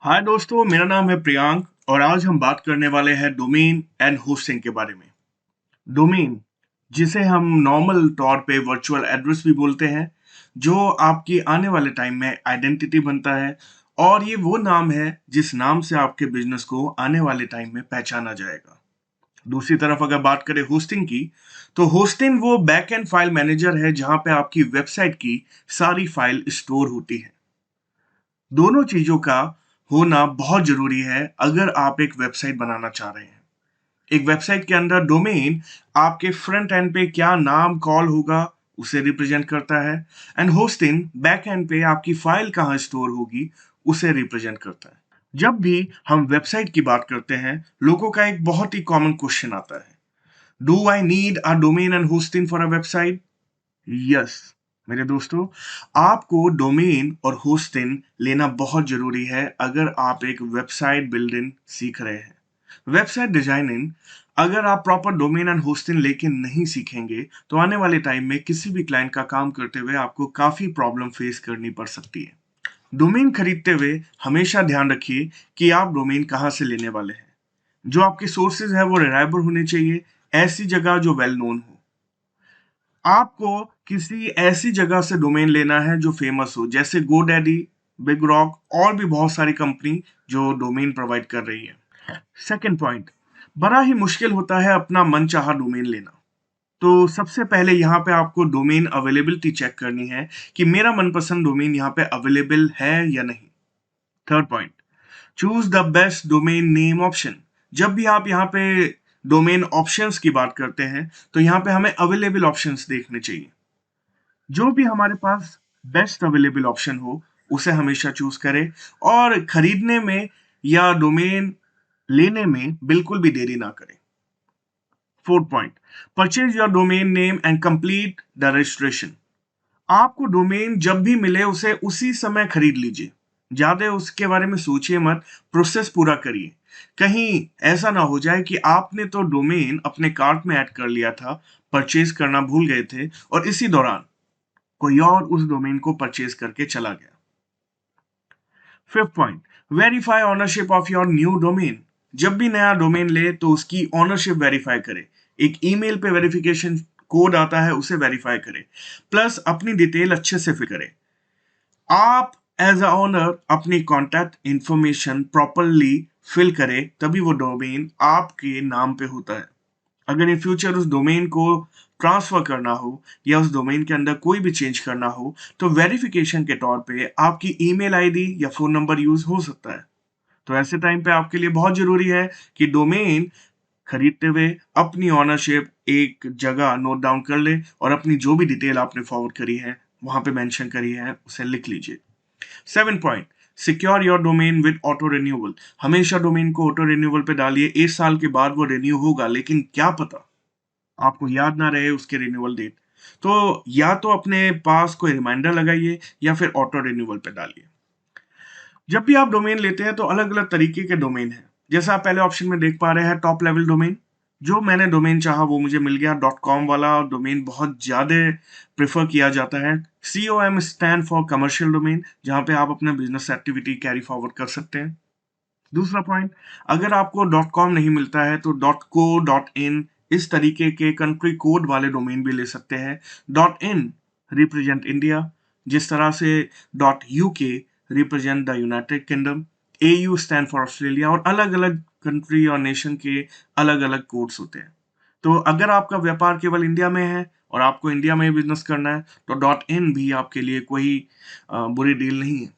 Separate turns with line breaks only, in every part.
हाय दोस्तों, मेरा नाम है प्रियांक और आज हम बात करने वाले हैं डोमेन एंड होस्टिंग के बारे में। डोमेन, जिसे हम नॉर्मल तौर पे वर्चुअल एड्रेस भी बोलते हैं, जो आपकी आने वाले टाइम में आइडेंटिटी बनता है और ये वो नाम है जिस नाम से आपके बिजनेस को आने वाले टाइम में पहचाना जाएगा। दूसरी तरफ अगर बात करें होस्टिंग की, तो होस्टिंग वो बैक एंड फाइल मैनेजर है जहां पे आपकी वेबसाइट की सारी फाइल स्टोर होती है। दोनों चीजों का होना बहुत जरूरी है अगर आप एक वेबसाइट बनाना चाह रहे हैं। एक वेबसाइट के अंदर डोमेन आपके फ्रंट एंड पे क्या नाम कॉल होगा उसे रिप्रेजेंट करता है, एंड होस्टिंग बैक एंड पे आपकी फाइल कहाँ स्टोर होगी उसे रिप्रेजेंट करता है। जब भी हम वेबसाइट की बात करते हैं, लोगों का एक बहुत ही कॉमन क्वेश्चन आता है, do I need a domain and hosting for a website? Yes मेरे दोस्तों, आपको डोमेन और होस्टिंग लेना बहुत जरूरी है अगर आप एक वेबसाइट बिल्डिंग सीख रहे हैं। वेबसाइट डिजाइनिंग, अगर आप प्रॉपर डोमेन एंड होस्टिंग लेके नहीं सीखेंगे तो आने वाले टाइम में किसी भी क्लाइंट का काम करते हुए आपको काफी प्रॉब्लम फेस करनी पड़ सकती है। डोमेन खरीदते हुए हमेशा ध्यान रखिए कि आप डोमेन कहाँ से लेने वाले हैं। जो आपके सोर्सेज है वो रिलायबल होने चाहिए, ऐसी जगह जो वेल नोन हो। आपको किसी ऐसी जगह से डोमेन लेना है जो फेमस हो, जैसे गोडैडी, बिग रॉक और भी बहुत सारी कंपनी जो डोमेन प्रोवाइड कर रही है। सेकंड पॉइंट, बड़ा ही मुश्किल होता है अपना मनचाहा डोमेन लेना। तो सबसे पहले यहाँ पे आपको डोमेन अवेलेबिलिटी चेक करनी है कि मेरा मनपसंद डोमेन यहाँ पे अवेलेबल है या नहीं। Third point, choose the best domain name option. जब भी आप यहाँ पे डोमेन ऑप्शंस की बात करते हैं तो यहाँ पे हमें अवेलेबल ऑप्शंस देखने चाहिए। जो भी हमारे पास बेस्ट अवेलेबल ऑप्शन हो उसे हमेशा चूज करें और खरीदने में या डोमेन लेने में बिल्कुल भी देरी ना करें। Fourth point, purchase your domain name and complete the registration. आपको डोमेन जब भी मिले उसे उसी समय खरीद लीजिए, ज्यादा उसके बारे में सोचिए मत, प्रोसेस पूरा करिए। कहीं ऐसा ना हो जाए कि आपने तो डोमेन अपने कार्ट में ऐड कर लिया था, परचेज करना भूल गए थे और इसी दौरान कोई और उस डोमेन को परचेज करके चला गया। Fifth point, verify ownership of your new domain. जब भी नया डोमेन ले तो उसकी ऑनरशिप वेरीफाई करे। एक ईमेल पे वेरिफिकेशन कोड आता है, उसे वेरीफाई करे, प्लस अपनी डिटेल अच्छे से फिल करे। आप एज अ ओनर अपनी कॉन्टैक्ट इंफॉर्मेशन प्रॉपरली फिल करें, तभी वो डोमेन आपके नाम पे होता है। अगर इन फ्यूचर उस डोमेन को ट्रांसफर करना हो या उस डोमेन के अंदर कोई भी चेंज करना हो तो वेरिफिकेशन के तौर पे आपकी ईमेल आईडी या फोन नंबर यूज हो सकता है। तो ऐसे टाइम पे आपके लिए बहुत जरूरी है कि डोमेन खरीदते हुए अपनी ऑनरशिप एक जगह नोट डाउन कर ले और अपनी जो भी डिटेल आपने फॉरवर्ड करी है वहां पे मेंशन करी है उसे लिख लीजिए। Seven point, secure your domain with auto renewal. हमेशा डोमेन को ऑटो रिन्यूअल पे डालिए, 1 साल के बाद वो रिन्यू होगा, लेकिन क्या पता आपको याद ना रहे उसके रिन्यूअल डेट। तो या तो अपने पास कोई रिमाइंडर लगाइए या फिर ऑटो रिन्यूअल पे डालिए। जब भी आप डोमेन लेते हैं तो अलग अलग तरीके के डोमेन हैं। जैसा आप पहले ऑप्शन में देख पा रहे हैं, टॉप लेवल डोमेन। जो मैंने डोमेन चाहा वो मुझे मिल गया। .com वाला डोमेन बहुत ज्यादा प्रेफर किया जाता है। COM stand for commercial domain, जहां पे आप अपना बिजनेस एक्टिविटी कैरी फॉरवर्ड कर सकते हैं। दूसरा पॉइंट, अगर आपको .com नहीं मिलता है तो .co.in इस तरीके के कंट्री कोड वाले डोमेन भी ले सकते हैं। .in रिप्रेजेंट इंडिया, जिस तरह से .uk represent the United kingdom, AU stand for Australia, और अलग अलग कंट्री और नेशन के अलग अलग कोड्स होते हैं। तो अगर आपका व्यापार केवल इंडिया में है और आपको इंडिया में बिजनेस करना है तो .in भी आपके लिए कोई बुरी डील नहीं है।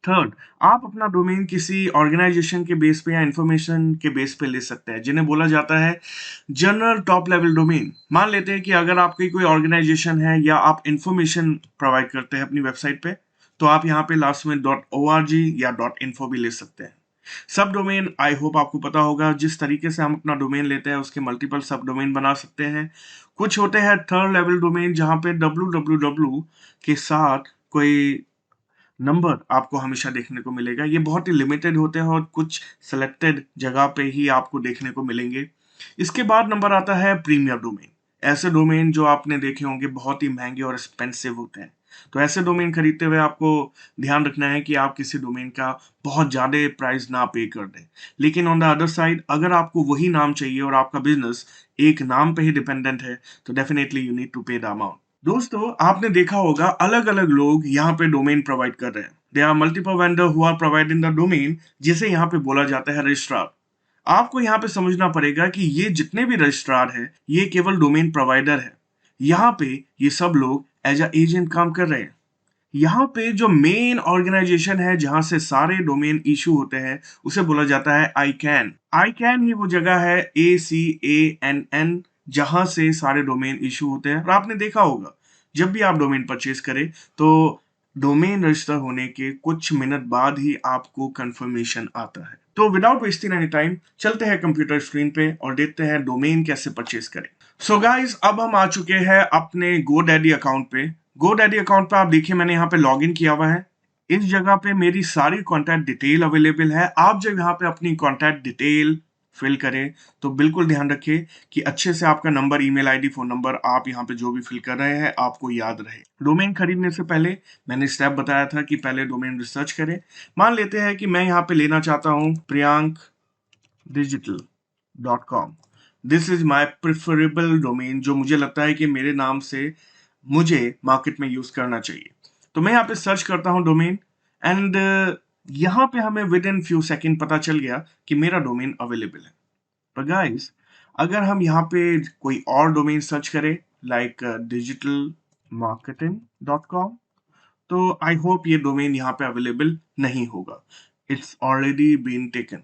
थर्ड, आप अपना डोमेन किसी ऑर्गेनाइजेशन के बेस पे या इंफॉर्मेशन के बेस पे ले सकते हैं, जिन्हें बोला जाता है जनरल टॉप लेवल डोमेन। मान लेते हैं कि अगर आपकी कोई ऑर्गेनाइजेशन है या आप इंफॉर्मेशन प्रोवाइड करते हैं अपनी वेबसाइट पे, तो आप यहाँ पे लास्ट में .org या .info भी ले सकते हैं। सब डोमेन, आई होप आपको पता होगा, जिस तरीके से हम अपना डोमेन लेते हैं उसके मल्टीपल सब डोमेन बना सकते हैं। कुछ होते हैं थर्ड लेवल डोमेन जहां पे www के साथ कोई नंबर आपको हमेशा देखने को मिलेगा। ये बहुत ही लिमिटेड होते हैं और कुछ सिलेक्टेड जगह पे ही आपको देखने को मिलेंगे। इसके बाद नंबर आता है प्रीमियम डोमेन। ऐसे डोमेन जो आपने देखे होंगे बहुत ही महंगे और एक्सपेंसिव होते हैं। तो ऐसे डोमेन खरीदते हुए आपको ध्यान रखना है कि आप किसी डोमेन का बहुत ज़्यादा प्राइस ना पे कर दें। लेकिन ऑन द अदर साइड अगर आपको वही नाम चाहिए और आपका बिज़नेस एक नाम पे ही डिपेंडेंट है, तो डेफिनिटली यू नीड टू पे द अमाउंट। दोस्तों, आपने देखा होगा अलग-अलग लोग यहाँ पे डोमेन प्रोवाइड कर रहे हैं। There are multiple vendor who are providing the domain, जिसे यहाँ पे बोला जाता है रजिस्ट्रार। आपको यहाँ पे समझना पड़ेगा कि ये जितने भी रजिस्ट्रार हैं, ये केवल डोमेन प्रोवाइडर है। यहाँ पे ये सब लोग एज अ एजेंट काम कर रहे हैं। यहाँ पे जो मेन ऑर्गेनाइजेशन है जहां से सारे डोमेन इशू होते हैं, उसे बोला जाता है आईकैन। आईकैन ही वो जगह है, ACANN, जहां से सारे डोमेन इशू होते हैं। और आपने देखा होगा जब भी आप डोमेन परचेज करें तो डोमेन रजिस्टर होने के कुछ मिनट बाद ही आपको कंफर्मेशन आता है। तो विदाउट वेस्टिंग एनी टाइम चलते हैं कंप्यूटर स्क्रीन पे और देखते हैं डोमेन कैसे परचेज करें। सो गाइस, अब हम आ चुके हैं अपने GoDaddy अकाउंट पे। GoDaddy अकाउंट पे आप देखिए मैंने यहाँ पे लॉगिन किया हुआ है। इस जगह पे मेरी सारी कॉन्टैक्ट डिटेल अवेलेबल है। आप जब यहाँ पे अपनी कॉन्टैक्ट डिटेल फिल करें तो बिल्कुल ध्यान रखिए कि अच्छे से आपका number, email ID, phone number, आप यहाँ पे जो भी फिल कर रहे हैं आपको याद रहे। डोमेन खरीदने से पहले मैंने स्टेप बताया था कि पहले डोमेन रिसर्च करें। मान लेते हैं कि मैं यहाँ पे लेना चाहता हूँ priyankdigital.com। This is my preferable domain, जो मुझे लगता है कि मेरे नाम से मुझे मार्केट में यूज करना चाहिए। तो मैं यहाँ पे सर्च करता हूँ डोमेन एंड यहाँ पे हमें विद इन फ्यू सेकेंड पता चल गया कि मेरा डोमेन अवेलेबल है। पर गाइस, अगर हम यहाँ पे कोई और डोमेन सर्च करें लाइक digitalmarketing.com, तो आई होप ये डोमेन यहाँ पे अवेलेबल नहीं होगा। It's already been taken.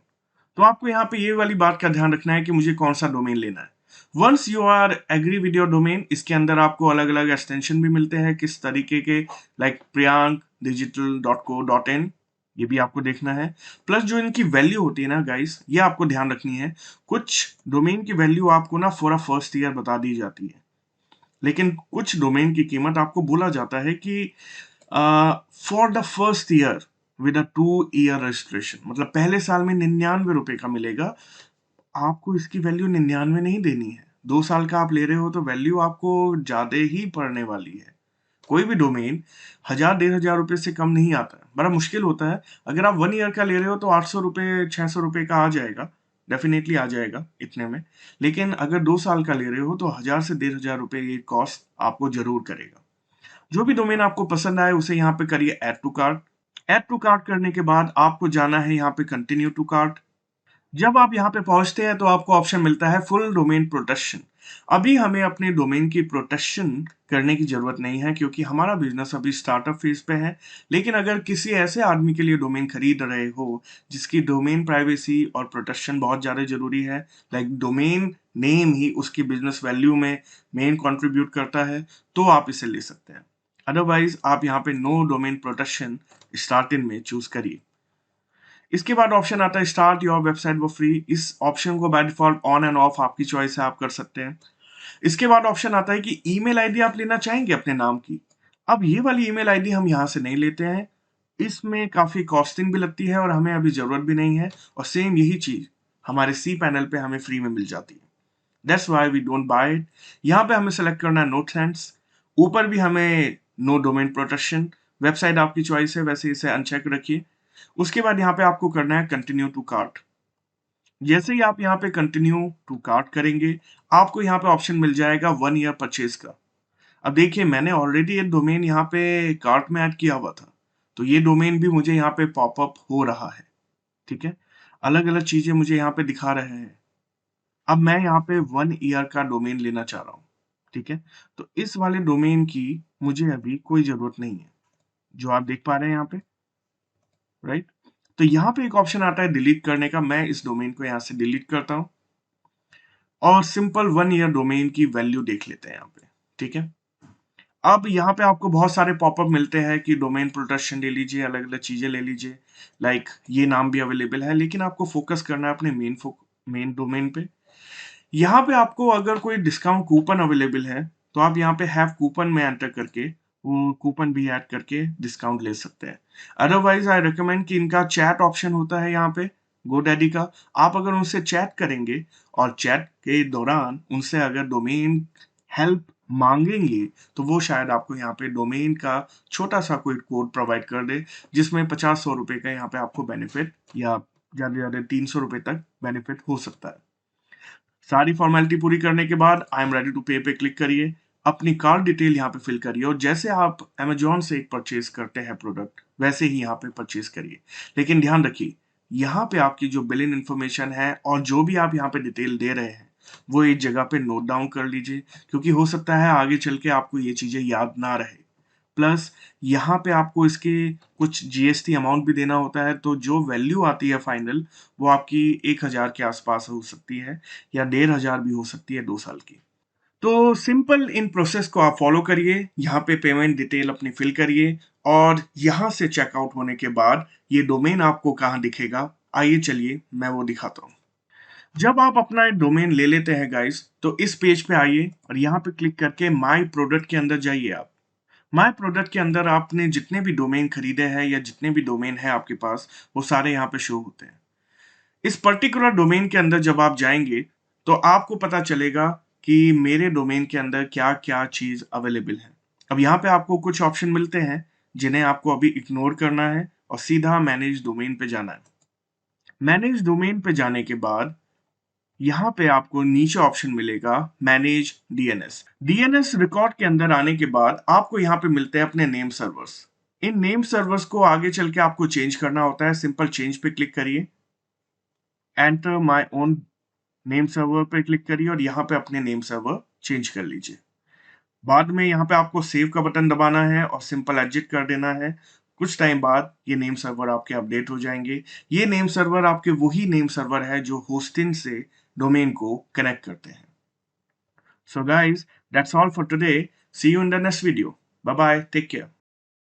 तो आपको यहाँ पे ये वाली बात का ध्यान रखना है कि मुझे कौन सा डोमेन लेना है। Once you are agree with your domain, इसके अंदर आपको अलग अलग एक्सटेंशन भी मिलते हैं किस तरीके के, लाइक priyankdigital.co.in, ये भी आपको देखना है। प्लस जो इनकी वैल्यू होती है ना गाइस, ये आपको ध्यान रखनी है। कुछ डोमेन की वैल्यू आपको ना फॉर अ फर्स्ट ईयर बता दी जाती है, लेकिन कुछ डोमेन की कीमत आपको बोला जाता है कि for the first year with a 2 year registration, मतलब पहले साल में 99 रुपए का मिलेगा। आपको इसकी वैल्यू 99 नहीं देनी है। 2 साल का आप ले रहे हो तो वैल्यू आपको ज्यादा ही पड़ने वाली है। कोई भी डोमेन 1000-1500 रुपए से कम नहीं आता है, बड़ा मुश्किल होता है। अगर आप 1 ईयर का ले रहे हो तो 800 रुपए 600 रुपए का आ जाएगा, डेफिनेटली आ जाएगा इतने में। लेकिन अगर 2 साल का ले रहे हो तो 1000 से 1500 रुपए ये कॉस्ट आपको जरूर करेगा। जो भी डोमेन आपको पसंद आए उसे यहाँ पे करिए add to cart. Add to cart करने के बाद आपको जाना है यहाँ पे कंटिन्यू टू कार्ट। जब आप यहाँ पे पहुंचते हैं तो आपको ऑप्शन मिलता है फुल डोमेन प्रोटेक्शन। अभी हमें अपने डोमेन की प्रोटेक्शन करने की जरूरत नहीं है क्योंकि हमारा बिजनेस अभी स्टार्टअप फेज पे है। लेकिन अगर किसी ऐसे आदमी के लिए डोमेन खरीद रहे हो जिसकी डोमेन प्राइवेसी और प्रोटेक्शन बहुत ज्यादा जरूरी है, लाइक डोमेन नेम ही उसकी बिजनेस वैल्यू में मेन कंट्रीब्यूट करता है, तो आप इसे ले सकते हैं। अदरवाइज आप यहाँ पे नो डोमेन प्रोटेक्शन स्टार्टिंग में चूज करिए। इसके बाद ऑप्शन आता है start your website for free. इस ऑप्शन को by default on end of आपकी चॉइस है, आप कर सकते हैं। इसके बाद ऑप्शन आता है कि ईमेल आईडी आप लेना चाहेंगे अपने नाम की। अब ये वाली ईमेल आईडी हम यहाँ से नहीं लेते हैं, इसमें काफी कॉस्टिंग भी लगती है और हमें अभी जरूरत भी नहीं है। और सेम यही चीज हमारे सी पैनल पे हमें फ्री में मिल जाती है। That's why we don't buy it. यहाँ पे हमें सेलेक्ट करना है नो थैंक्स। ऊपर भी हमें नो डोमेन प्रोटेक्शन। वेबसाइट आपकी चॉइस है, वैसे इसे अनचेक रखिए। उसके बाद यहाँ पे आपको करना है कंटिन्यू टू कार्ट। जैसे ही आप यहाँ पे कंटिन्यू टू कार्ट करेंगे, आपको यहाँ पे ऑप्शन मिल जाएगा 1 ईयर परचेज का। अब देखिए मैंने ऑलरेडी एक डोमेन यहाँ पे कार्ट में ऐड किया हुआ था, तो ये डोमेन भी मुझे यहाँ पे पॉपअप हो रहा है। ठीक है, अलग अलग चीजें मुझे यहाँ पे दिखा रहे हैं। अब मैं यहाँ पे 1 ईयर का डोमेन लेना चाह रहा हूँ। ठीक है, तो इस वाले डोमेन की मुझे अभी कोई जरूरत नहीं है, जो आप देख पा रहे हैं यहाँ पे, राइट। तो यहाँ पे एक ऑप्शन आता है डिलीट करने का। मैं इस डोमेन को यहाँ से डिलीट करता हूँ और सिंपल 1 ईयर डोमेन की वैल्यू देख लेते हैं यहाँ पे। ठीक है, अब यहाँ पे आपको बहुत सारे पॉपअप मिलते हैं कि डोमेन प्रोटेक्शन ले लीजिए, अलग अलग चीजें ले लीजिए, लाइक ये नाम भी अवेलेबल है। लेकिन आपको फोकस करना है अपने मेन डोमेन पे। यहाँ पे आपको अगर कोई डिस्काउंट कूपन अवेलेबल है तो आप यहाँ पे हैव कूपन में एंटर करके वो कूपन भी ऐड करके डिस्काउंट ले सकते हैं। अदरवाइज आई रिकमेंड कि इनका चैट ऑप्शन होता है यहाँ पे GoDaddy का। आप अगर उनसे चैट करेंगे और चैट के दौरान उनसे अगर डोमेन हेल्प मांगेंगे तो वो शायद आपको यहाँ पे डोमेन का छोटा सा कोई कोड प्रोवाइड कर दे, जिसमें 50-100 रुपए का यहाँ पे आपको बेनिफिट या ज्यादा से ज्यादा 300 रुपए तक बेनिफिट हो सकता है। सारी फॉर्मेलिटी पूरी करने के बाद आई एम रेडी टू पे क्लिक करिए, अपनी कार्ड डिटेल यहाँ पे फिल करिए और जैसे आप अमेजोन से एक परचेज करते हैं प्रोडक्ट वैसे ही यहाँ पे परचेज करिए। लेकिन ध्यान रखिए, यहाँ पे आपकी जो बिलिंग इन्फॉर्मेशन है और जो भी आप यहाँ पे डिटेल दे रहे हैं वो एक जगह पे नोट डाउन कर लीजिए, क्योंकि हो सकता है आगे चल के आपको ये चीजें याद ना रहे। प्लस यहाँ पे आपको इसके कुछ जीएसटी अमाउंट भी देना होता है, तो जो वैल्यू आती है फाइनल वो आपकी 1000 के आसपास हो सकती है या 1500 भी हो सकती है 2 साल की। तो सिंपल इन प्रोसेस को आप फॉलो करिए, यहाँ पे पेमेंट डिटेल अपनी फिल करिए और यहाँ से चेकआउट होने के बाद ये डोमेन आपको कहाँ दिखेगा, आइए चलिए मैं वो दिखाता हूँ। जब आप अपना डोमेन ले लेते हैं गाइस, तो इस पेज पे आइए और यहाँ पे क्लिक करके माय प्रोडक्ट के अंदर जाइए। आप माय प्रोडक्ट के अंदर आपने जितने भी डोमेन खरीदे हैं या जितने भी डोमेन है आपके पास वो सारे यहाँ पे शो होते हैं। इस पर्टिकुलर डोमेन के अंदर जब आप जाएंगे तो आपको पता चलेगा कि मेरे डोमेन के अंदर क्या क्या चीज अवेलेबल है। अब यहाँ पे आपको कुछ ऑप्शन मिलते हैं जिन्हें आपको अभी इग्नोर करना है और सीधा मैनेज डोमेन पे जाना है। मैनेज डोमेन पे जाने के बाद यहाँ पे आपको नीचे ऑप्शन मिलेगा मैनेज डीएनएस। डीएनएस रिकॉर्ड के अंदर आने के बाद आपको यहाँ पे मिलते हैं अपने name servers. In name servers को आगे चल के आपको चेंज करना होता है। सिंपल चेंज पे क्लिक करिए, enter my own name server पे क्लिक करिए और यहाँ पे अपने नेम सर्वर चेंज कर लीजिए। बाद में यहाँ पे आपको सेव का बटन दबाना है और सिंपल एग्जिट कर देना है। कुछ टाइम बाद ये नेम सर्वर आपके अपडेट हो जाएंगे। ये नेम सर्वर आपके वही नेम सर्वर है जो होस्टिंग से डोमेन को कनेक्ट करते हैं। So guys, that's all for today. See you in the next video. Bye bye. Take care.